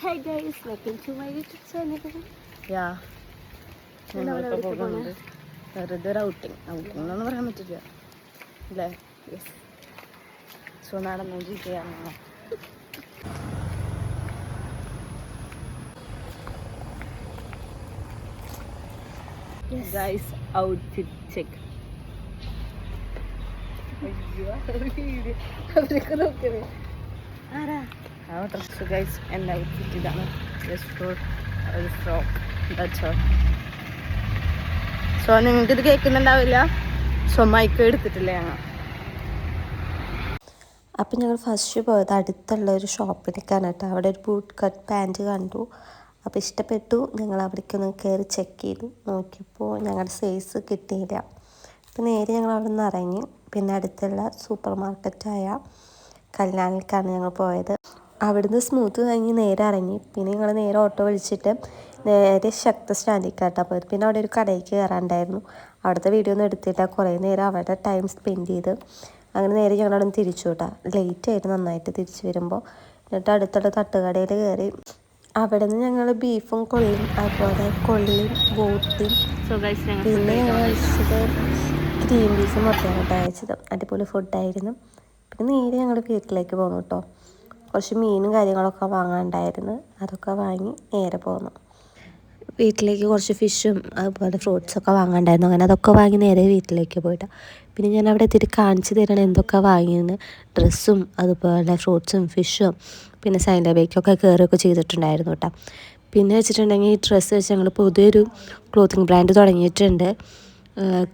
Hi guys, welcome to my YouTube channel. Yeah. ഞങ്ങളിപ്പോൾ പോകുന്നത് വെറുതെ ഒരു ഔട്ടിങ് എന്നൊന്നും പറയാൻ പറ്റില്ല അല്ലേ? യെസ്. സോ നടന്നുകൊണ്ടിരിക്കുകയാണ്. Guys outfit check. അവരൊക്കെ നോക്കണേ ആരാ ആ ഡ്രസ്സ്. ഗൈസ് എൻ്റെ ഔട്ട്ഫിറ്റ് ഇതാണ്. ജസ്റ്റ് ഫോർ ഒരു ഫ്രോക്ക്. That's all. സോ നിങ്ങൾക്കിത് കേൾക്കുന്നുണ്ടാവില്ല. സോ മൈക്ക് എടുത്തിട്ടില്ല ഞങ്ങൾ. അപ്പം ഞങ്ങൾ ഫസ്റ്റ് പോയത് അടുത്തുള്ള ഒരു ഷോപ്പിലേക്കാണ് കേട്ടോ. അവിടെ ഒരു ബൂട്ട് കട്ട് പാൻറ്റ് കണ്ടു. അപ്പോൾ ഇഷ്ടപ്പെട്ടു. ഞങ്ങൾ അവിടേക്കൊന്ന് കയറി ചെക്ക് ചെയ്തു. നോക്കിയപ്പോൾ ഞങ്ങളുടെ സൈസ് കിട്ടിയില്ല. അപ്പോൾ നേരെ ഞങ്ങൾ അവിടെ നിന്ന് ഇറങ്ങി. പിന്നെ അടുത്തുള്ള സൂപ്പർ മാർക്കറ്റായ കല്യാണിലേക്കാണ് ഞങ്ങൾ പോയത്. അവിടുന്ന് സ്മൂത്ത് വാങ്ങി നേരെ ഇറങ്ങി. പിന്നെ ഞങ്ങൾ നേരെ ഓട്ടോ വിളിച്ചിട്ട് നേരെ ശക്ത സ്റ്റാൻഡിലേക്കാട്ടാണ് പോയത്. പിന്നെ അവിടെ ഒരു കടയിലേക്ക് കയറാണ്ടായിരുന്നു. അവിടുത്തെ വീഡിയോ ഒന്നും എടുത്തില്ല. കുറേ നേരം അവിടെ ടൈം സ്പെൻഡ് ചെയ്ത് അങ്ങനെ നേരെ ഞങ്ങളവിടെ നിന്ന് തിരിച്ചു കേട്ടോ. ലേറ്റ് ആയിട്ട് നന്നായിട്ട് തിരിച്ചു വരുമ്പോൾ. എന്നിട്ട് അടുത്തുള്ള തട്ടുകടയിൽ കയറി. അവിടെ നിന്ന് ഞങ്ങൾ ബീഫും കൊള്ളിയും അതുപോലെ കൊള്ളിയും ബോട്ടിയും പിന്നെ ഞങ്ങൾ കഴിച്ചത് ഗ്രീൻ പീസും മൊത്തമാണ് കേട്ടോ കഴിച്ചത്. അടിപൊളി ഫുഡായിരുന്നു. പിന്നെ നേരെ ഞങ്ങൾ വീട്ടിലേക്ക് പോന്നു കേട്ടോ. കുറച്ച് മീനും കാര്യങ്ങളൊക്കെ വാങ്ങാണ്ടായിരുന്നു. അതൊക്കെ വാങ്ങി നേരെ പോന്നു. വീട്ടിലേക്ക് കുറച്ച് ഫിഷും അതുപോലെ ഫ്രൂട്ട്സൊക്കെ വാങ്ങാണ്ടായിരുന്നു. അങ്ങനെ അതൊക്കെ വാങ്ങി നേരെ വീട്ടിലേക്ക് പോയിട്ട് പിന്നെ ഞാൻ അവിടെ എത്തിയിട്ട് കാണിച്ചു തരണം എന്തൊക്കെ വാങ്ങിയെന്ന്. ഡ്രസ്സും അതുപോലെ ഫ്രൂട്ട്സും ഫിഷും പിന്നെ സൈൻഡ ബേക്കൊക്കെ കയറുകയൊക്കെ ചെയ്തിട്ടുണ്ടായിരുന്നു കേട്ടോ. പിന്നെ വെച്ചിട്ടുണ്ടെങ്കിൽ ഈ ഡ്രസ്സ് വെച്ച് ഞങ്ങൾ പുതിയൊരു ക്ലോത്തിങ് ബ്രാൻഡ് തുടങ്ങിയിട്ടുണ്ട്.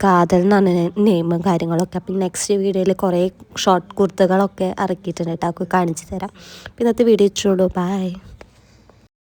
കാതൽ എന്നാണ് നെയിമും കാര്യങ്ങളൊക്കെ. അപ്പം നെക്സ്റ്റ് വീഡിയോയിൽ കുറേ ഷോർട്ട് കുർത്തകളൊക്കെ ഇറക്കിയിട്ടുണ്ട് കേട്ടോ. അതൊക്കെ കാണിച്ചു തരാം. പിന്നെ ഇന്നത്തെ വീഡിയോ ഇട്ടുള്ളൂ. ബൈ.